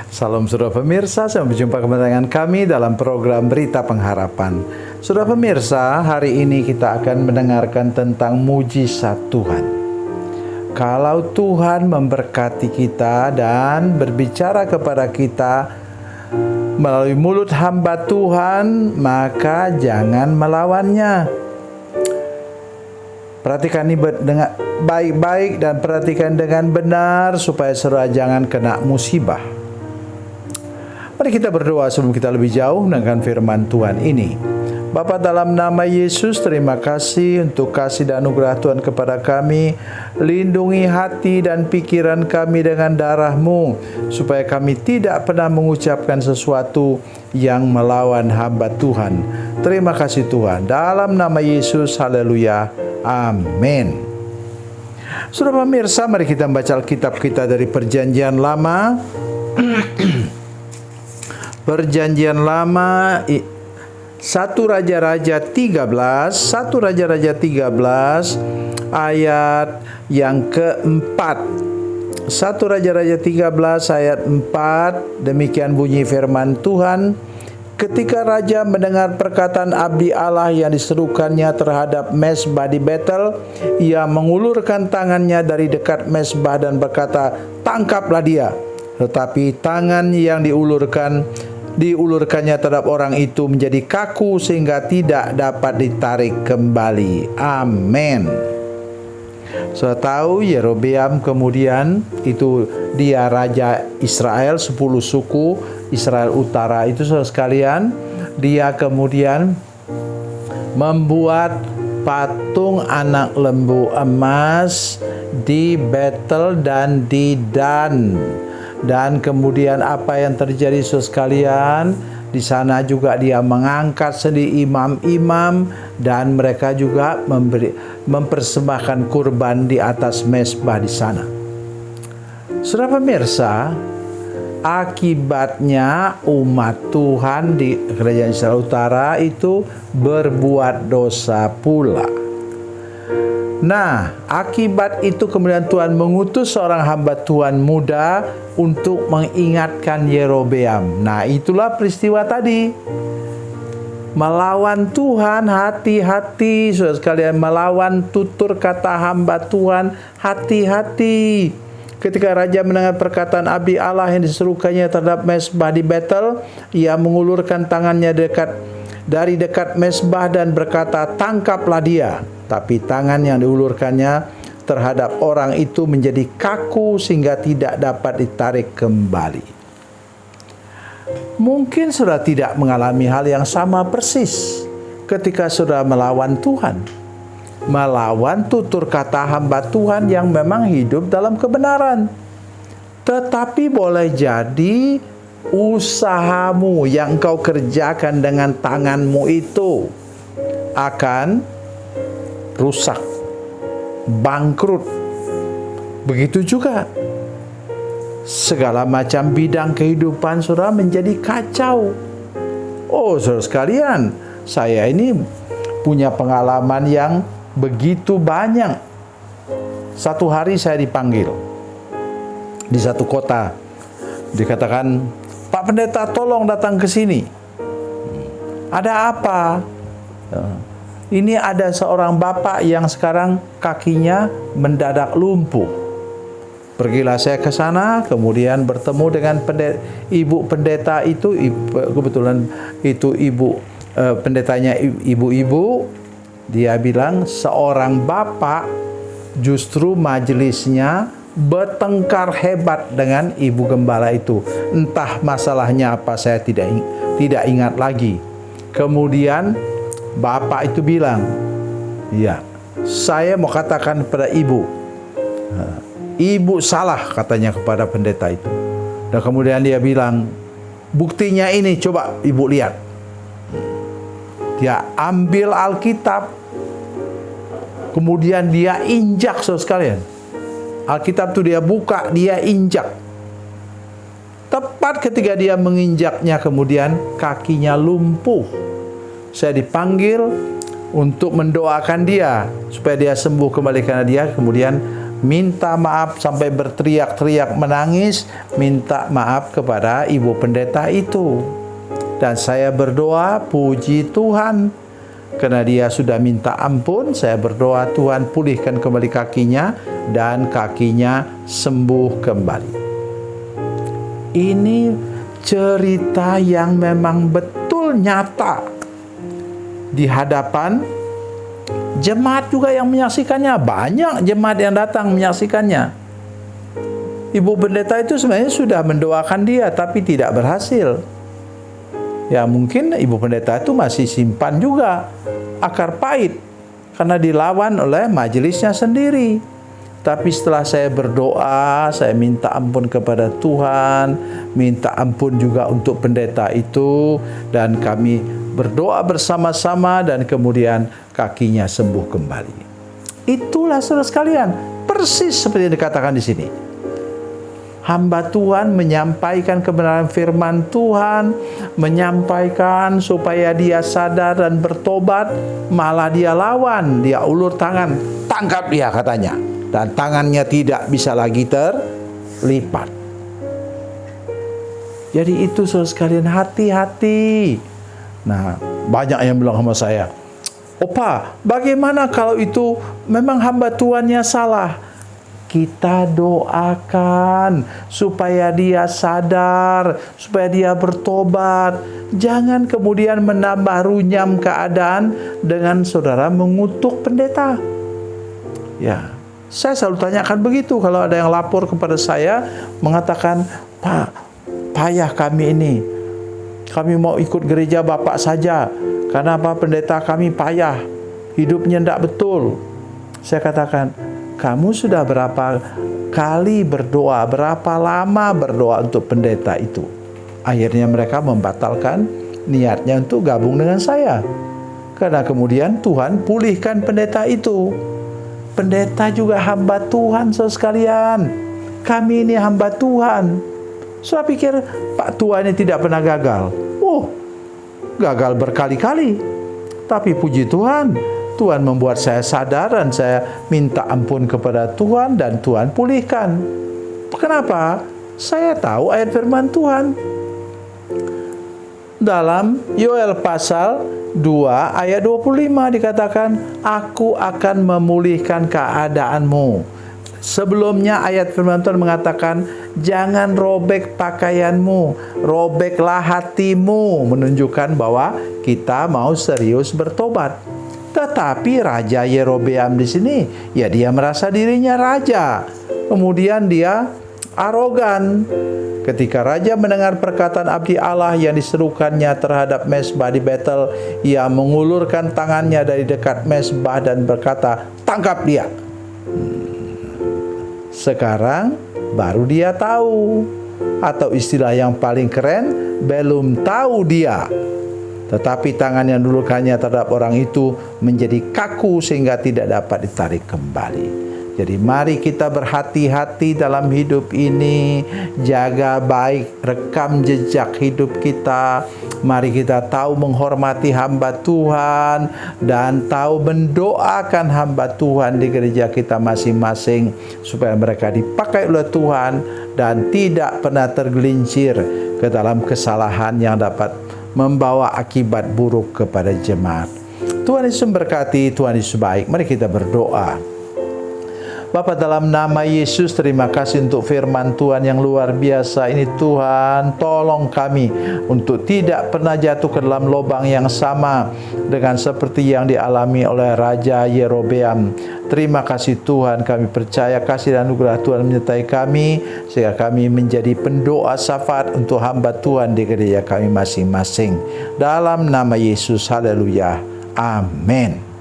Salam saudara pemirsa, sampai jumpa kembali dengan kami dalam program Berita Pengharapan. Saudara pemirsa, hari ini kita akan mendengarkan tentang mujizat Tuhan. Kalau Tuhan memberkati kita dan berbicara kepada kita melalui mulut hamba Tuhan, maka jangan melawannya. Perhatikan ini dengan baik-baik dan perhatikan dengan benar supaya saudara jangan kena musibah. Mari kita berdoa sebelum kita lebih jauh dengan firman Tuhan ini. Bapa, dalam nama Yesus, terima kasih untuk kasih dan anugerah Tuhan kepada kami. Lindungi hati dan pikiran kami dengan darah-Mu, supaya kami tidak pernah mengucapkan sesuatu yang melawan hamba Tuhan. Terima kasih Tuhan. Dalam nama Yesus, haleluya. Amin. Saudara pemirsa, mari kita membaca Alkitab kita dari Perjanjian Lama. Perjanjian Lama 1 Raja-Raja 13 ayat yang keempat. 1 Raja-Raja 13 ayat 4, demikian bunyi firman Tuhan. Ketika raja mendengar perkataan abdi Allah yang diserukannya terhadap mezbah di Betel, ia mengulurkan tangannya dari dekat mezbah dan berkata, "Tangkaplah dia." Tetapi tangan yang diulurkannya terhadap orang itu menjadi kaku sehingga tidak dapat ditarik kembali. Amin. Sudah tahu Yerobeam kemudian itu dia raja Israel, 10 suku Israel Utara itu saudara sekalian. Dia kemudian membuat patung anak lembu emas di Betel dan di Dan. Dan kemudian apa yang terjadi saudara sekalian? Di sana juga dia mengangkat sendiri imam-imam dan mereka juga mempersembahkan kurban di atas mezbah di sana. Saudara pemirsa, akibatnya umat Tuhan di kerajaan Israel Utara itu berbuat dosa pula. Nah, akibat itu kemudian Tuhan mengutus seorang hamba Tuhan muda untuk mengingatkan Yerobeam. Nah, itulah peristiwa tadi. Melawan Tuhan, hati-hati. Saudara sekalian, melawan tutur kata hamba Tuhan, hati-hati. Ketika raja mendengar perkataan abdi Allah yang diserukannya terhadap mezbah di Betel, ia mengulurkan tangannya dari dekat mezbah dan berkata, "Tangkaplah dia." Tapi tangan yang diulurkannya terhadap orang itu menjadi kaku sehingga tidak dapat ditarik kembali. Mungkin saudara tidak mengalami hal yang sama persis ketika saudara melawan Tuhan. Melawan tutur kata hamba Tuhan yang memang hidup dalam kebenaran. Tetapi boleh jadi usahamu yang engkau kerjakan dengan tanganmu itu akan rusak, bangkrut. Begitu juga segala macam bidang kehidupan saudara menjadi kacau. Oh saudara sekalian, saya ini punya pengalaman yang begitu banyak. Satu hari saya dipanggil di satu kota. Dikatakan, "Pak Pendeta, tolong datang ke sini." Ada apa? Ini ada seorang bapak yang sekarang kakinya mendadak lumpuh. Pergilah saya ke sana, kemudian bertemu dengan ibu pendeta itu. Kebetulan itu ibu pendetanya ibu-ibu. Dia bilang seorang bapak justru majelisnya bertengkar hebat dengan ibu gembala itu. Entah masalahnya apa, saya tidak ingat lagi. Kemudian bapak itu bilang, "Ya, saya mau katakan kepada ibu, ibu salah," katanya kepada pendeta itu. Dan kemudian dia bilang, "Buktinya ini, coba ibu lihat." Dia ambil Alkitab, kemudian dia injak saudara sekalian. Alkitab itu dia buka, dia injak. Tepat ketika dia menginjaknya, kemudian kakinya lumpuh. Saya dipanggil untuk mendoakan dia supaya dia sembuh kembali, karena dia kemudian minta maaf sampai berteriak-teriak menangis, minta maaf kepada ibu pendeta itu. Dan saya berdoa, puji Tuhan, karena dia sudah minta ampun, saya berdoa Tuhan pulihkan kembali kakinya dan kakinya sembuh kembali. Ini cerita yang memang betul nyata di hadapan jemaat juga yang menyaksikannya. Banyak jemaat yang datang menyaksikannya. Ibu pendeta itu sebenarnya sudah mendoakan dia, tapi tidak berhasil. Ya mungkin ibu pendeta itu masih simpan juga akar pahit karena dilawan oleh majelisnya sendiri. Tapi setelah saya berdoa, saya minta ampun kepada Tuhan, minta ampun juga untuk pendeta itu, dan kami berdoa bersama-sama dan kemudian kakinya sembuh kembali. Itulah saudara sekalian, persis seperti yang dikatakan di sini. Hamba Tuhan menyampaikan kebenaran firman Tuhan, menyampaikan supaya dia sadar dan bertobat, malah dia lawan, dia ulur tangan, tangkap dia katanya. Dan tangannya tidak bisa lagi terlipat. Jadi itu saudara sekalian, hati-hati. Nah, banyak yang bilang sama saya, "Opa, bagaimana kalau itu memang hamba Tuhannya salah?" Kita doakan supaya dia sadar, supaya dia bertobat. Jangan kemudian menambah runyam keadaan dengan saudara mengutuk pendeta. Ya, saya selalu tanyakan begitu kalau ada yang lapor kepada saya mengatakan, "Pak, payah kami ini. Kami mau ikut gereja Bapak saja. Karena apa, pendeta kami payah. Hidupnya tidak betul." Saya katakan, kamu sudah berapa kali berdoa, berapa lama berdoa untuk pendeta itu? Akhirnya mereka membatalkan niatnya untuk gabung dengan saya. Karena kemudian Tuhan pulihkan pendeta itu. Pendeta juga hamba Tuhan, saudara sekalian. Kami ini hamba Tuhan. Saya pikir Pak Tua ini tidak pernah gagal. Oh, gagal berkali-kali. Tapi puji Tuhan, Tuhan membuat saya sadar dan saya minta ampun kepada Tuhan dan Tuhan pulihkan. Kenapa? Saya tahu ayat firman Tuhan. Dalam Yoel pasal 2 ayat 25 dikatakan, "Aku akan memulihkan keadaanmu." Sebelumnya ayat firman Tuhan mengatakan, "Jangan robek pakaianmu, robeklah hatimu," menunjukkan bahwa kita mau serius bertobat. Tetapi Raja Yerobeam di sini, ya dia merasa dirinya raja. Kemudian dia arogan. Ketika raja mendengar perkataan abdi Allah yang diserukannya terhadap mezbah di Betel, ia mengulurkan tangannya dari dekat mezbah dan berkata, "Tangkap dia." Sekarang baru dia tahu, atau istilah yang paling keren, belum tahu dia. Tetapi tangan yang dilulurkannya terhadap orang itu menjadi kaku sehingga tidak dapat ditarik kembali. Jadi mari kita berhati-hati dalam hidup ini, jaga baik rekam jejak hidup kita. Mari kita tahu menghormati hamba Tuhan dan tahu mendoakan hamba Tuhan di gereja kita masing-masing supaya mereka dipakai oleh Tuhan dan tidak pernah tergelincir ke dalam kesalahan yang dapat membawa akibat buruk kepada jemaat. Tuhan Yesus memberkati, Tuhan Yesus baik. Mari kita berdoa. Bapa, dalam nama Yesus, terima kasih untuk firman Tuhan yang luar biasa ini. Tuhan, tolong kami untuk tidak pernah jatuh ke dalam lubang yang sama dengan seperti yang dialami oleh Raja Yerobeam. Terima kasih Tuhan, kami percaya kasih dan anugerah Tuhan menyertai kami, sehingga kami menjadi pendoa syafaat untuk hamba Tuhan di gereja kami masing-masing. Dalam nama Yesus, haleluya, amin.